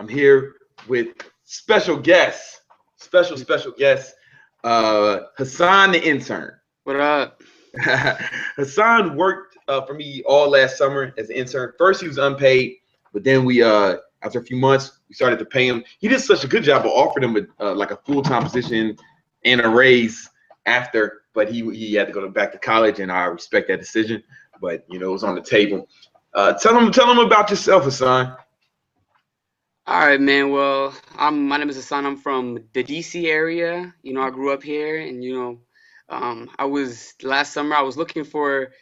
I'm here with special guest, Hassan the intern. What up? Hassan worked for me all last summer as an intern. First, he was unpaid, but then we, after a few months, we started to pay him. He did such a good job. I offered him like a full time position and a raise after, but he had to go back to college, and I respect that decision. But it was on the table. Tell him about yourself, Hassan. All right, man. Well, my name is Hassan. I'm from the DC area. I grew up here, and I was last summer. I was looking for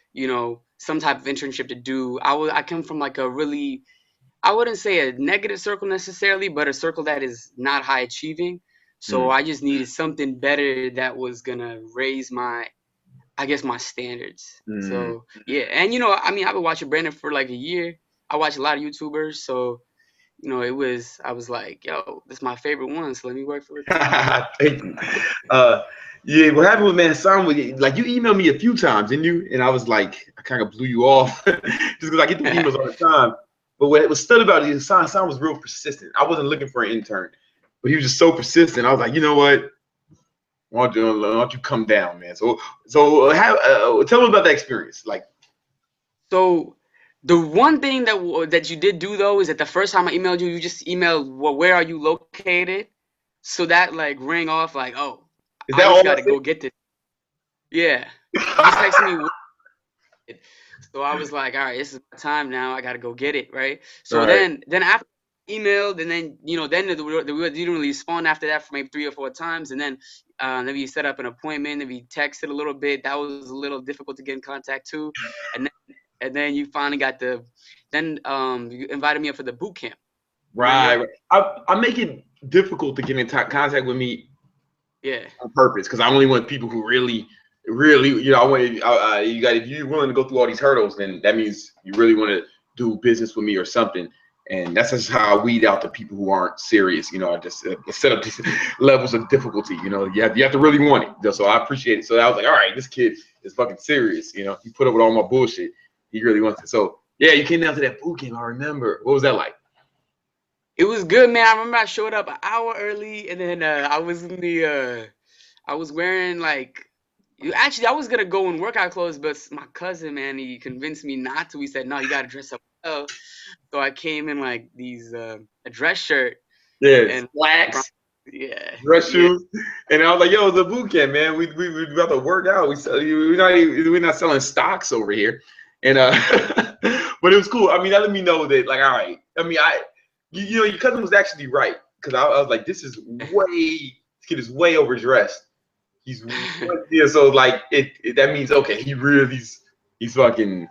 some type of internship to do. I come from like a really, I wouldn't say a negative circle necessarily, but a circle that is not high achieving. So Mm, I just needed something better that was gonna raise my, I guess, my standards. mm. So yeah, and I mean, I've been watching Brandon for like a year. I watch a lot of YouTubers, so. I was like, yo, this is my favorite one, so let me work for it. Thank you. Uh, yeah, what happened with man Hassan was like you emailed me a few times, didn't you? And I was like, I kind of blew you off just because I get the emails all the time. But what was stood about it is Hassan was real persistent. I wasn't looking for an intern, but he was just so persistent. I was like, you know what? Why don't you come down, man? Tell me about that experience. Like, So the one thing that you did do though is that the first time I emailed you, you just emailed, well, where are you located? So that like rang off like, oh, is I that just all got I to go get this. Yeah, you just texted me. So I was like, all right, this is my time now. I got to go get it, right? So said? then after emailed, and then then we didn't really respond after that for maybe 3 or 4 times, and then we set up an appointment, and we texted a little bit. That was a little difficult to get in contact too, and then you finally got you invited me up for the boot camp. Right, Remember? right. I make it difficult to get in contact with me Yeah, on purpose because I only want people who really, really, I want you got if you're willing to go through all these hurdles, then that means you really want to do business with me or something. And that's just how I weed out the people who aren't serious. I just set up these levels of difficulty. You have to really want it. So I appreciate it. So I was like, all right, this kid is fucking serious. He put up with all my bullshit. He really wants it. So yeah, you came down to that boot camp. I remember. What was that like? it was good, man. I remember I showed up an hour early, and then I was wearing like. Actually, I was gonna go in workout clothes, but my cousin, man, he convinced me not to. He said, "No, you gotta dress up well." So I came in like these a dress shirt Yes, and slacks, yeah, dress yeah, shoes, and I was like, "Yo, it's a boot camp, man. We about to work out. We're not selling stocks over here." And but it was cool. I mean, that let me know that like, all right. I mean, your cousin was actually right because I was like, this kid is way overdressed. Yeah. So like, that means okay, he's fucking.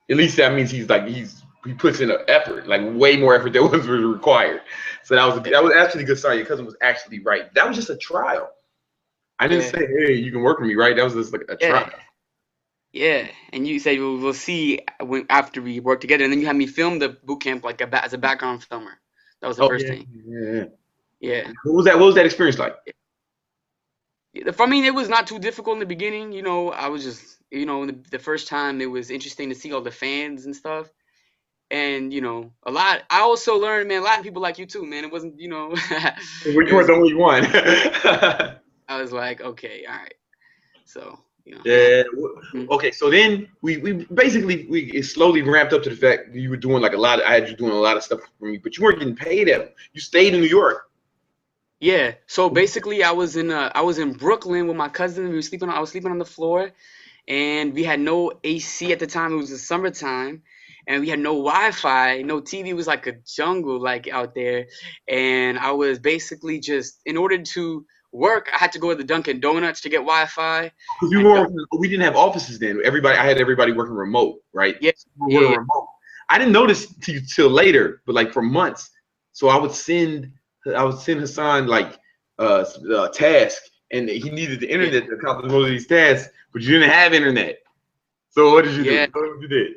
At least that means he puts in an effort, like way more effort than was required. So that was actually a good sign. Your cousin was actually right. That was just a trial. I didn't yeah, say, hey, you can work for me, right? That was just like a trial. yeah, yeah. And you said we'll see when after we work together, and then you had me film the boot camp like as a background filmer. That was the Oh first yeah, thing. yeah. Yeah. What was that experience like? I mean, it was not too difficult in the beginning. I was just, the first time it was interesting to see all the fans and stuff. And, a lot. I also learned, man, a lot of people like you too, man. It wasn't, Well, it you weren't was, the only one. I was like, okay, all right. So, Yeah. mm, Okay. So then we basically it slowly ramped up to the fact that you were doing like a lot. I had you doing a lot of stuff for me, but you weren't getting paid at it. You stayed in New York. yeah. So basically, I was in Brooklyn with my cousin. I was sleeping on the floor, and we had no AC at the time. It was the summertime, and we had no Wi-Fi, no TV. It was like a jungle, like out there. And I was basically just, in order to work, I had to go to the Dunkin' Donuts to get Wi-Fi. Because we And weren't, we didn't have offices then. I had everybody working remote, right? yeah, So we were yeah, working remote. I didn't notice to you till later, but like for months. So I would send Hassan like a task, and he needed the yeah, internet to accomplish one of these tasks, but you didn't have internet. So what did you yeah. do? What you did?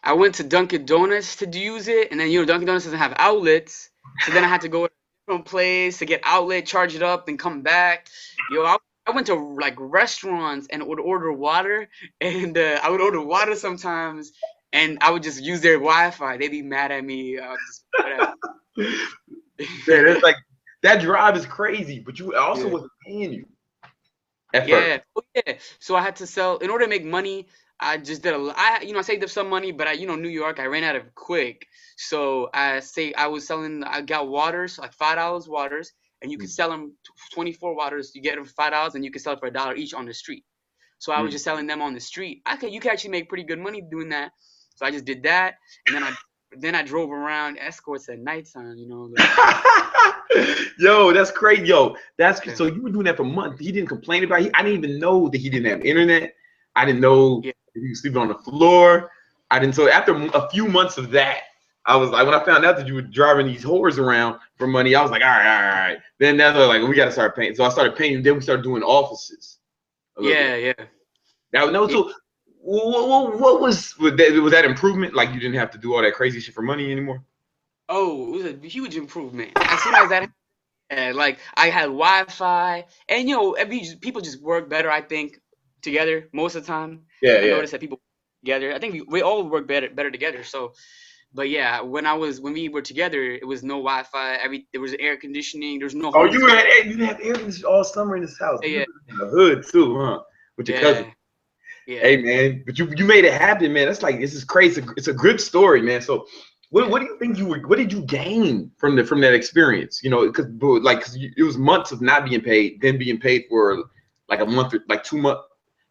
I went to Dunkin' Donuts to use it, and then Dunkin' Donuts doesn't have outlets, so then I had to go to a different place to get outlet, charge it up, then come back. I went to like restaurants and would order water, and I would order water sometimes, and I would just use their Wi-Fi. They'd be mad at me. Just whatever. Man, it's like that drive is crazy, but you also Yeah. wasn't paying you at first. Yeah. Oh, yeah. So I had to sell in order to make money. I just did I saved up some money, but New York, I ran out of it quick. So I was selling. I got waters, like $5 waters, and you could sell them 24 waters. You get them for $5, and you could sell it for $1 each on the street. So I was Mm. just selling them on the street. You could actually make pretty good money doing that. So I just did that, and then I drove around escorts at nighttime. Like Yo, that's crazy. Yo, that's yeah, so you were doing that for months. He didn't complain about it. I didn't even know that he didn't have internet. I didn't know yeah, that he was sleeping on the floor. I didn't. So after a few months of that, I was like, when I found out that you were driving these whores around for money, I was like, all right, all right, all right. Then that's like we got to start paying. So I started paying. Then we started doing offices a little bit. yeah, yeah, Now, no, yeah. so what was that improvement? Like you didn't have to do all that crazy shit for money anymore? Oh, it was a huge improvement. As soon as that happened, like I had Wi-Fi, and people just work better. I think together most of the time. Yeah, I yeah. noticed that people work together. I think we all work better together. So, but yeah, when we were together, it was no Wi-Fi. There was air conditioning. There was no Oh, homeless people. you had air conditioning all summer in this house. You Yeah, lived in the hood too, huh? With your cousin. yeah, yeah, Hey man, but you made it happen, man. That's like this is crazy. It's a good story, man. So yeah, what do you think what did you gain from that experience? Because it was months of not being paid, then being paid for like a month or like 2 months.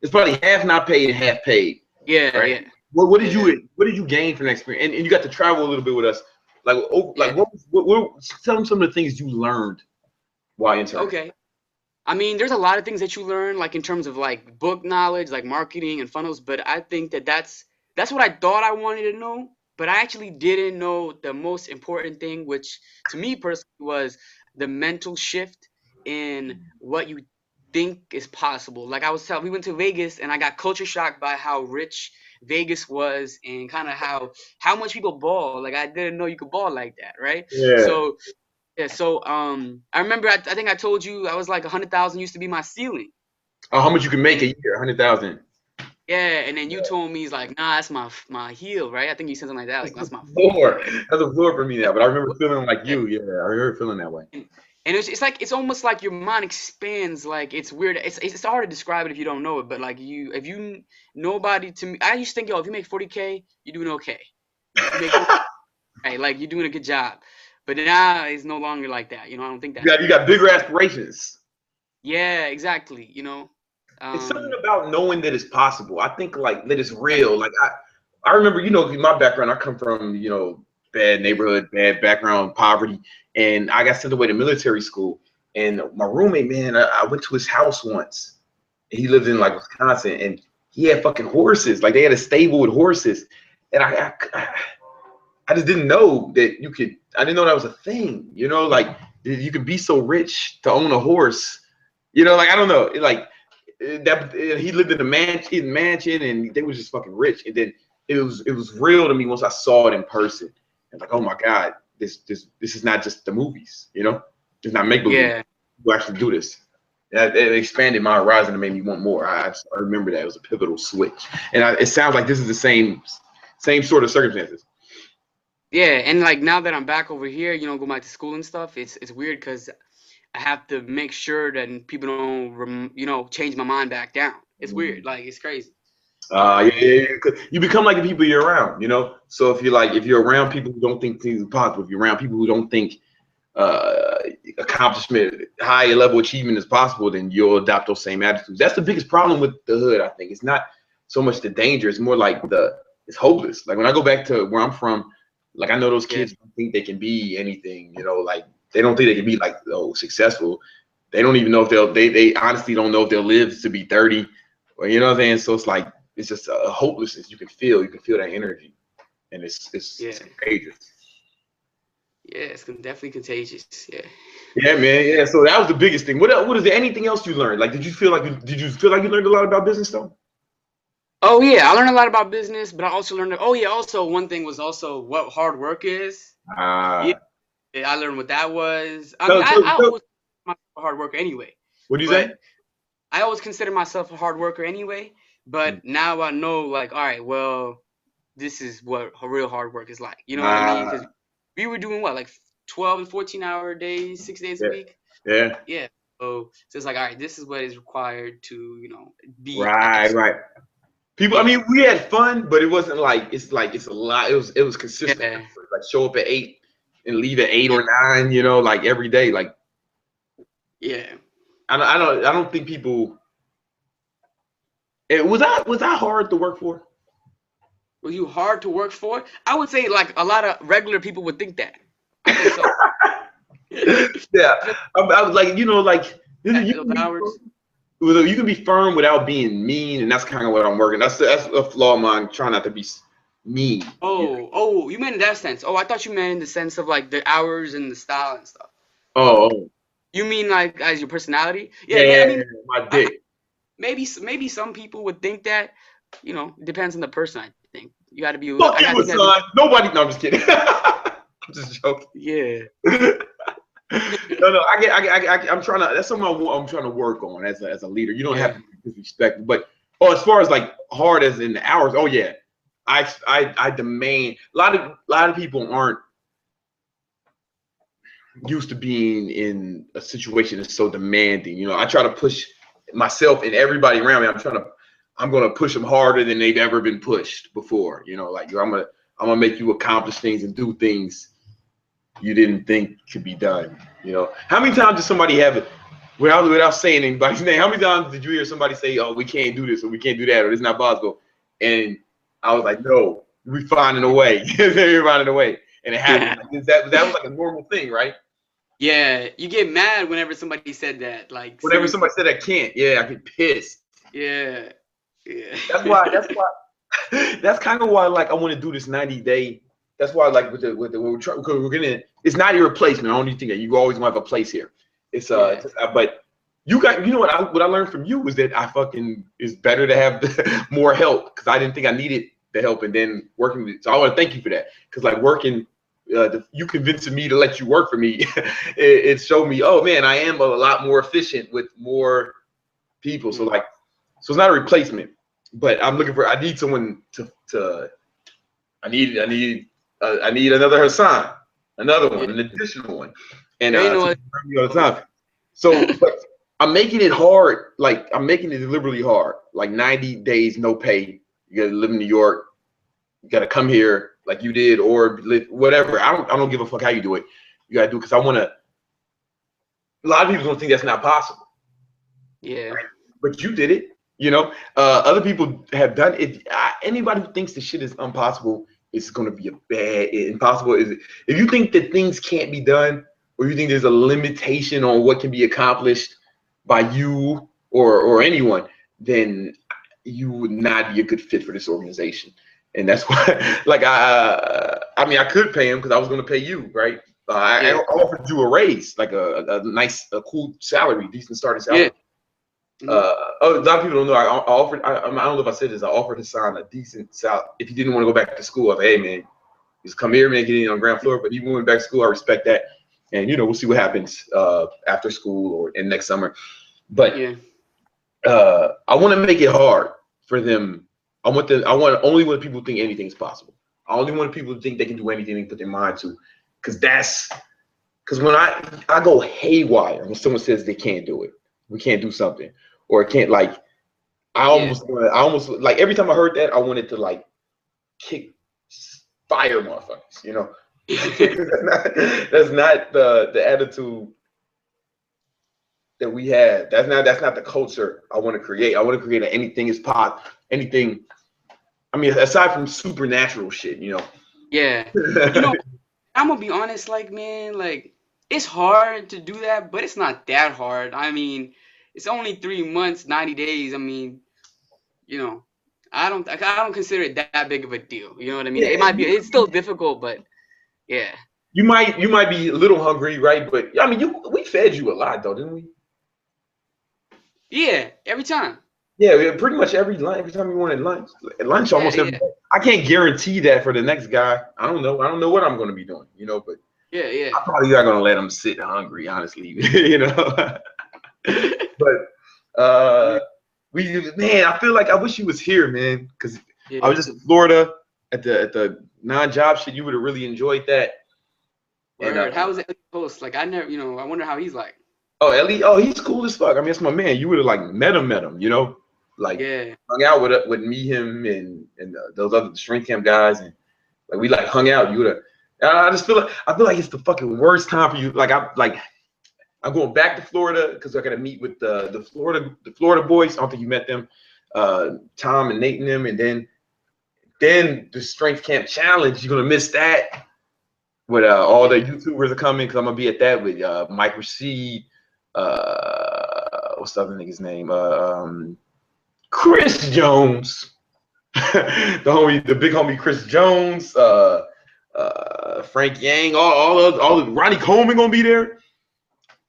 It's probably half not paid and half paid, yeah, right? yeah, yeah, What did you gain from that experience? And you got to travel a little bit with us. yeah. Tell them some of the things you learned while interning. Okay. I mean, there's a lot of things that you learn, like in terms of like book knowledge, like marketing and funnels. But I think that's what I thought I wanted to know. But I actually didn't know the most important thing, which to me personally was the mental shift in what you think is possible. Like we went to Vegas and I got culture shocked by how rich Vegas was and kind of how much people ball. Like I didn't know you could ball like that, right? Yeah. So yeah, so I remember I think I told you I was like 100,000 used to be my ceiling. Oh, how much you can make And a year? 100,000. yeah, and then you told me it's like, nah, that's my heel, right? I think you said something like that, like That's the that's my heel, floor. right? That's the floor for me now. But I remember feeling like Yeah. you. Yeah, I remember feeling that way. And it's almost like your mind expands. Like it's weird. It's hard to describe it if you don't know it. But like if you nobody to me, I used to think, yo, if you make 40K, you're doing okay. If you make 40, right, like you're doing a good job. But now it's no longer like that. I don't think that You anymore. got bigger aspirations. Yeah, exactly. It's something Um, about knowing that it's possible. I think like that it's real. Like I remember, my background. I come from, bad neighborhood, bad background, poverty, and I got sent away to military school. And my roommate, man, I went to his house once. He lived in yeah. like Wisconsin, and he had fucking horses. Like they had a stable with horses, and I just didn't know that you could. I didn't know that was a thing. Like you could be so rich to own a horse. Like I don't know. That he lived in a mansion, and they was just fucking rich. And then it was real to me once I saw it in person. And like, oh my god, this is not just the movies. It's not make believe. Yeah, You actually do this. It expanded my horizon and made me want more. I remember that it was a pivotal switch, and it sounds like this is the same sort of circumstances. yeah, and like now that I'm back over here, go back to school and stuff. It's weird because I have to make sure that people don't, change my mind back down. It's weird, like it's crazy. Yeah, Um, yeah, yeah. 'Cause you become like the people you're around. So if you're around people who don't think things are possible, if you're around people who don't think uh, accomplishment, high level achievement is possible, then you'll adopt those same attitudes. That's the biggest problem with the hood. I think it's not so much the danger; it's more like it's hopeless. Like when I go back to where I'm from, like I know those yeah, kids don't think they can be anything. Like they don't think they can be like successful. They don't even know if they honestly don't know if they'll live to be 30, or what I'm saying. So it's like it's just a hopelessness you can feel that energy, and it's yeah, contagious. yeah. It's definitely contagious. Yeah. Yeah, man. Yeah. So that was the biggest thing. What is there anything else you learned? Like, did you feel like you learned a lot about business though? Oh yeah, I learned a lot about business, but I also learned. Oh yeah, also one thing was also what hard work is. Yeah, Uh, I learned what that was. I mean, so, so, I so always consider myself a hard worker anyway, what do you say? but I always consider myself a hard worker anyway. But now I know, like, all right, well, this is what real hard work is like. You know what I mean? Uh, Because we were doing what, like 12 and 14-hour days, 6 days a Yeah. week. Yeah. Yeah. So it's like, all right, this is what is required to, be Right. X. Right. People, I Yeah. mean, we had fun, but it wasn't like it's a lot. It was consistent. Yeah. Like show up at 8 and leave at 8 or 9. Like every day. Like Yeah. I don't think people. Was that hard to work for? Were you hard to work for? I would say like a lot of regular people would think that. I think so. Yeah, I was like like you Those can be hours. you can be firm without being mean, and that's kind of what I'm working. That's a flaw of mine. Trying not to be mean. Oh, you meant in that sense. Oh, I thought you meant in the sense of like the hours and the style and stuff. Oh, You mean like as your personality? Yeah, I yeah, mean, my I, dick. maybe some people would think that. It depends on the person. I think you got to be. Fuck I you, think you got to be. son. Nobody. No, I'm just kidding. I'm just joking. Yeah. No, I'm trying to. That's something I'm trying to work on as a leader. You don't have Yeah. to be disrespectful, but as far as like hard as in the hours, oh yeah, I demand. A lot of people aren't used to being in a situation that's so demanding. I try to push myself and everybody around me. I'm gonna push them harder than they've ever been pushed before. Like I'm gonna make you accomplish things and do things you didn't think could be done. How many times did somebody have it without saying anybody's name? How many times did you hear somebody say, "Oh, we can't do this," or "We can't do that," or "This is not possible"? And I was like, "No, we finding a way." We're finding a way, and it happened. Like, that was like a normal thing, right? Yeah, you get mad whenever somebody said that. Like Whenever seriously. somebody said I can't, yeah, I get pissed. Yeah. Yeah. That's why. That's kind of why, like, I want to do this 90-day. That's why, like, with the when we're trying, because we're gonna. It's not a replacement. I don't even think that you always want to have a place here. Yeah. But you know what I learned from you was that it's better to have more help, because I didn't think I needed the help, and then working with. So I want to thank you for that, because like working. You convincing me to let you work for me, it showed me, oh man, I am a lot more efficient with more people. So it's not a replacement, but I need someone to I need another Hassan, another Yeah. one, an additional one, and You know to what? remind me all the time. So, but I'm making it hard. Like I'm making it deliberately hard. Like 90 days, no pay. You gotta live in New York. You gotta come here like you did, or live, whatever. I don't give a fuck how you do it. You gotta do it because I want to. A lot of people don't think that's not possible. Yeah. But you did it. Other people have done it. Anybody who thinks the shit is impossible is going to be impossible. If you think that things can't be done, or you think there's a limitation on what can be accomplished by you or anyone, then you would not be a good fit for this organization. And that's why, like, I mean, I could pay him because I was going to pay you, right? I Yeah. offered you a raise, like a nice, cool salary, decent starting Yeah. salary. A lot of people don't know. I offered. I don't know if I said this. I offered Hassan a decent salary if he didn't want to go back to school. I said, "Hey man, just come here, man, get in on the ground floor." But he went back to school. I respect that, and we'll see what happens after school or in next summer. But Yeah. I want to make it hard for them. I want only when people think anything is possible. I only want people to think they can do anything they put their mind to, because when I go haywire when someone says they can't do it, we can't do something, or it can't, like, I Yeah. almost like every time I heard that, I wanted to like kick fire motherfuckers. That's not the attitude that we have. That's not the culture I want to create. I want to create anything is pop, anything. I mean, aside from supernatural shit. Yeah. You know, I'm gonna be honest, like, man, like, it's hard to do that, but it's not that hard. I mean, it's only 3 months, 90 days. I mean, you know, I don't consider it that big of a deal. You know what I mean? Yeah, It's still difficult, but yeah. you might be a little hungry, right? But I mean, we fed you a lot though, didn't we? Yeah, every time. Yeah, pretty much every time we wanted lunch, Yeah, almost every yeah, day. I can't guarantee that for the next guy. I don't know. I don't know what I'm going to be doing, but yeah, yeah. I'm probably not going to let him sit hungry, honestly. But man, I feel like I wish you was here, man, because I Yeah. was just in Florida at the non-job shit. You would have really enjoyed that. And Word. How was it post? Like I never, I wonder how he's like. oh, Ellie, oh, he's cool as fuck. I mean, that's my man. You would have like met him, you know, like Yeah. hung out with me, him, and those other strength camp guys, and like we like hung out. You would have. I feel like it's the fucking worst time for you. I'm going back to Florida because I got to meet with the Florida boys. I don't think you met them, Tom and Nate and them, and then the strength camp challenge. You're gonna miss that. With all the YouTubers are coming because I'm gonna be at that with Mike Rashid, what's the other nigga's name? Chris Jones, the big homie Chris Jones, Frank Yang, all the Ronnie Coleman gonna be there.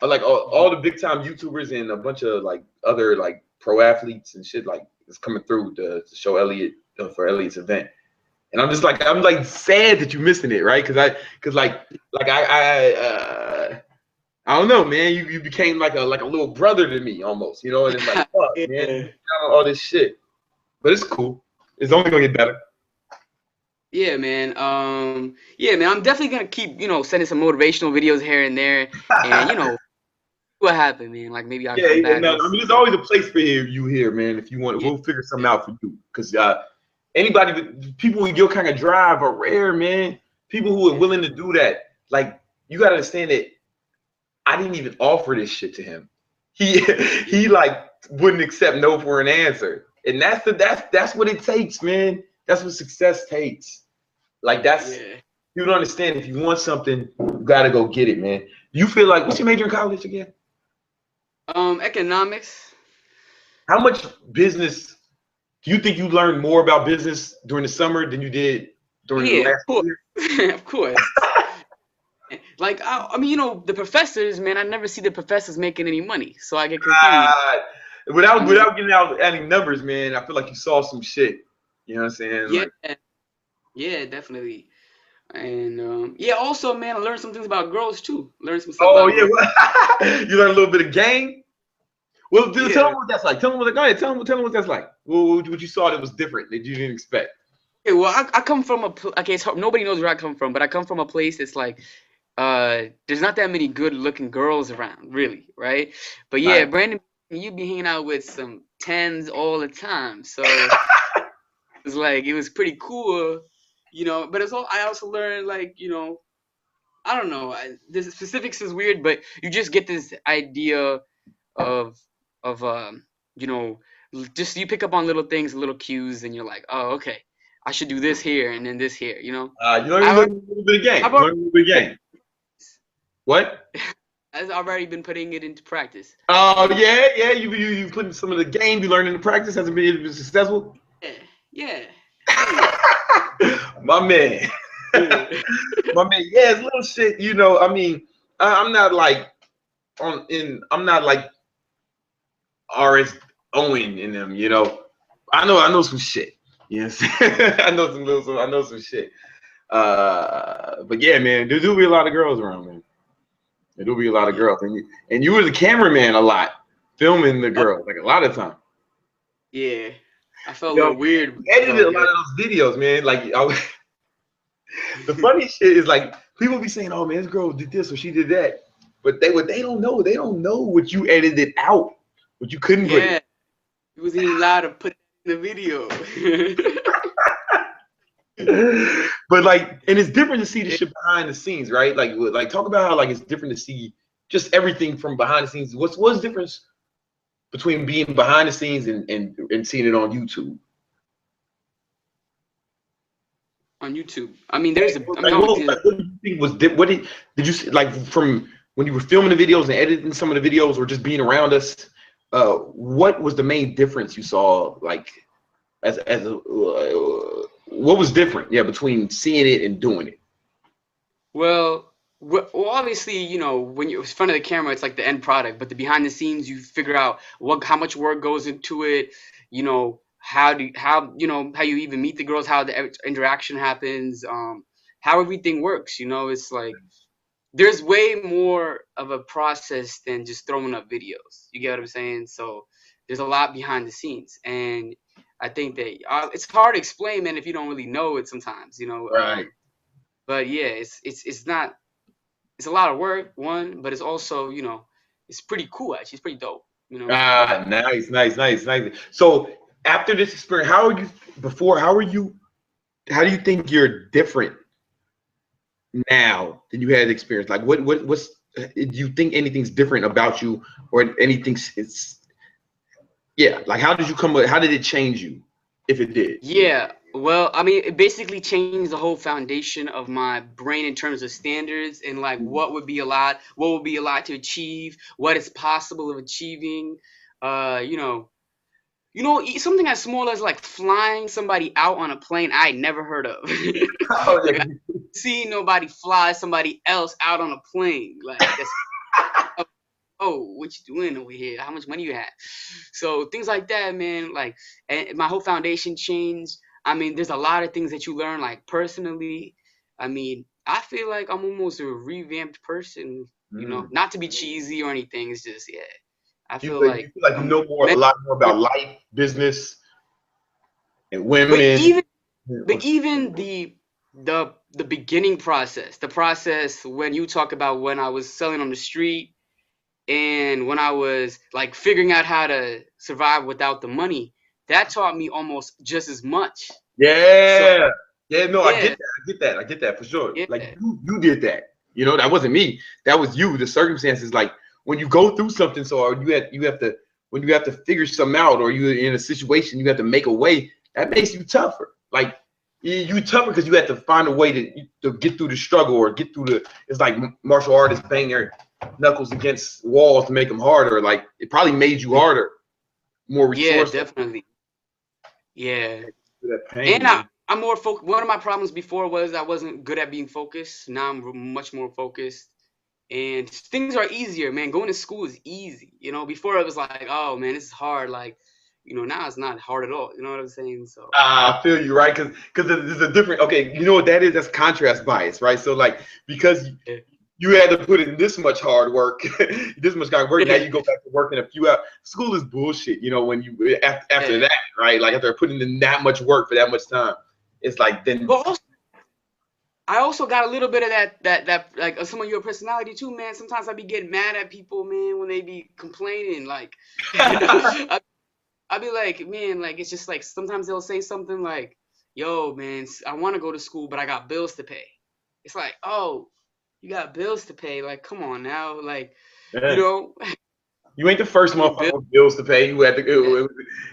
Like all the big time YouTubers and a bunch of like other like pro athletes and shit like is coming through to show Elliot for Elliot's event. And I'm like sad that you're missing it, right? Because I don't know, man. You became like a little brother to me almost, you know. And it's like, fuck, man, Yeah. all this shit. But it's cool. It's only gonna get better. Yeah, man. Yeah, man. I'm definitely gonna keep, sending some motivational videos here and there, and what happened, man. Like maybe I'll come Yeah. back. No, I mean, there's always a place for you here, man. If you want, Yeah, we'll figure something out for you. Because people with your kind of drive are rare, man. People who are willing to do that. Like, you gotta understand that I didn't even offer this shit to him. He like wouldn't accept no for an answer. And that's what it takes, man. That's what success takes. Like yeah. you don't understand. If you want something, you gotta go get it, man. You feel like what's your major in college again? Economics. How much business do you think you learned more about business during the summer than you did during the Yeah, of last course. year? Of course. Like I mean, the professors, man. I never see the professors making any money, so I get confused. Without getting out any numbers, man, I feel like you saw some shit. You know what I'm saying? Yeah, Like, yeah, definitely. And yeah, also, man, I learned some things about girls too. Learned some stuff oh about yeah, girls. you learned a little bit of game. Well, dude, tell Yeah. them what that's like. Go ahead. Tell them what that's like. What you saw that was different that you didn't expect. Okay, well, I come from okay, it's hard, nobody knows where I come from, but I come from a place that's like, there's not that many good-looking girls around, really, right? But yeah, Right. Brandon, you be hanging out with some tens all the time, so it's like it was pretty cool, But it's all I also learned like, I don't know, the specifics is weird, but you just get this idea of of you know just you pick up on little things, little cues, and you're like, oh, okay, I should do this here and then this here. You learned I've a already, little bit of game. I've You already, learned a little bit of game. What? I've already been putting it into practice. Oh yeah. You putting some of the game you learned into practice hasn't been successful. Yeah, yeah, hey, My man. yeah, My man. Yeah, it's little shit. I mean, I'm not like I'm not like RS Owen in them. I know some shit. Yes, I know some shit. But yeah, man, there do be a lot of girls around, man. There do be a lot of yeah. girls, and you were the cameraman a lot, filming the Oh, girls like a lot of time. yeah. I felt a little weird. You edited a lot of those videos, man. The funny shit is like people be saying, "Oh man, this girl did this or she did that," but they don't know. They don't know what you edited out, what you couldn't put in. Yeah, he wasn't even allowed to put that in the video. But like, and it's different to see the shit behind the scenes, right? Like talk about how like it's different to see just everything from behind the scenes. What's the difference between being behind the scenes and seeing it on YouTube? On YouTube. I mean, there's a. I mean, Like, obviously, what did you think was what did you see, like from when you were filming the videos and editing some of the videos or just being around us? What was the main difference you saw? Like what was different? Yeah, between seeing it and doing it. well, obviously, when you're in front of the camera, it's like the end product. But the behind the scenes, you figure out how much work goes into it. How you even meet the girls, how the interaction happens, how everything works. It's like there's way more of a process than just throwing up videos. You get what I'm saying? So there's a lot behind the scenes, and I think that it's hard to explain, man, if you don't really know it sometimes. Right. But yeah, it's not. it's a lot of work, one, but it's also, you know, it's pretty cool actually. It's pretty dope, you know. Ah, nice. So after this experience, how are you before? How do you think you're different now than you had experience? Like what's do you think anything's different about you or anything's it's yeah, like how did you come how did it change you if it did? Yeah, well, I mean, it basically changed the whole foundation of my brain in terms of standards and like what would be allowed to achieve, what is possible of achieving. You know, something as small as like flying somebody out on a plane I never heard of. Oh, Like I yeah. see nobody fly somebody else out on a plane. Like that's oh, what you doing over here? How much money you have? So things like that, man. Like, and my whole foundation changed. I mean, there's a lot of things that you learn, like personally. I mean, I feel like I'm almost a revamped person. You know, Mm. not to be cheesy or anything. It's just, yeah. I feel You like feel like you I'm know a meant. lot more about life, business, and But women. even But even the beginning process, the process when you talk about when I was selling on the street and when I was like figuring out how to survive without the money, that taught me almost just as much. So Yeah. Yeah, no, I get yeah, that. I get that for sure. Like yeah, you did that. You know, that wasn't me. That was you. The circumstances, like when you go through something, so or you have to when you have to figure something out, or you're in a situation, you have to make a way. That makes you tougher. Like you tougher because you have to find a way to get through the struggle or get through the. It's like martial artists bang their knuckles against walls to make them harder. Like it probably made you harder, more yeah, resourceful. definitely. Yeah. That And pain, man. I'm more focused. One of my problems before was I wasn't good at being focused. Now I'm much more focused. And things are easier, man. Going to school is easy. You know, before it was like, oh man, this is hard. Like, you know, now it's not hard at all. You know what I'm saying? So I feel you, right? Because there's a different. Okay, you know what that is? That's contrast bias, right? So like because yeah, you had to put in this much hard work, this much hard work. Now you go back to work in a few hours. School is bullshit. You know when you after yeah. that, right? Like after putting in that much work for that much time, it's like then. But also, I also got a little bit of that like some of your personality too, man. Sometimes I be getting mad at people, man, when they be complaining. Like, I be like, man, like it's just like sometimes they'll say something like, "Yo, man, I want to go to school, but I got bills to pay." It's like, oh, you got bills to pay. Like, come on now, like, you Yeah. know, You ain't the first I mean, motherfucker with bills to pay. Who had to.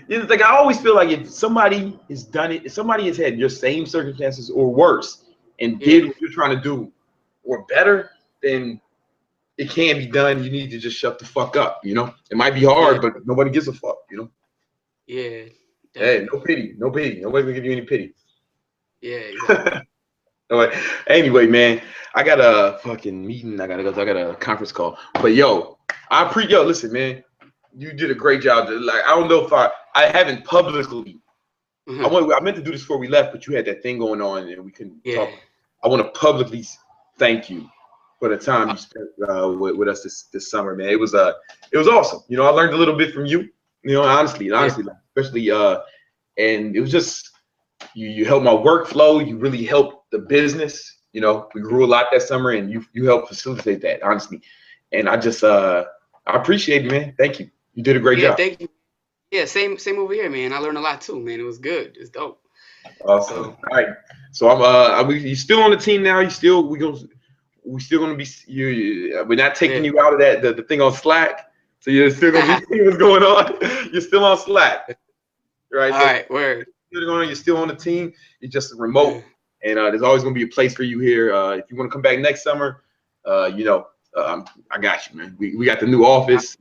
yeah, It's like I always feel like if somebody has done it, if somebody has had your same circumstances or worse and yeah, did what you're trying to do or better, then it can be done. You need to just shut the fuck up. You know, it might be yeah, hard, but nobody gives a fuck. You know, yeah, hey, no definitely, pity, no pity. Nobody's gonna give you any pity. yeah, exactly. All right. Anyway, man, I got a fucking meeting. I gotta go. I got a conference call. But yo, listen, man, you did a great job. Like I don't know if I haven't publicly. Uh-huh. I meant to do this before we left, but you had that thing going on and we couldn't Yeah. talk. I want to publicly thank you for the time you spent with us this summer, man. It was awesome. You know, I learned a little bit from you. You know, honestly, Yeah. like, especially and it was just you helped my workflow. You really helped the business. You know, we grew a lot that summer, and you helped facilitate that, honestly. And I appreciate it, man. Thank you. You did a great Yeah. job. Thank you. Yeah. Same over here, man. I learned a lot too, man. It was good. It's dope. Awesome. So All right. So you still on the team now? We still gonna be we're not taking yeah. you out of the thing on Slack. So you're still gonna be seeing what's going on. You're still on Slack, right? All So right. Word. you're still on the team. You're just Yeah. remote, and there's always gonna be a place for you here. If you want to come back next summer, you know, I got you, man. We got the new office.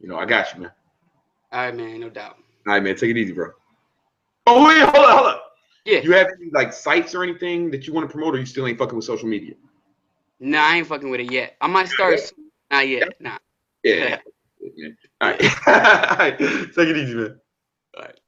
You know, I got you, man. All right, man. No doubt. All right, man. Take it easy, bro. Oh wait, hold on. Yeah. You have any like sites or anything that you want to promote, or you still ain't fucking with social media? Nah, I ain't fucking with it yet. I might start soon. Not Yeah. yet. Nah. Yeah. Yeah. All right. All right. Take it easy, man. All right.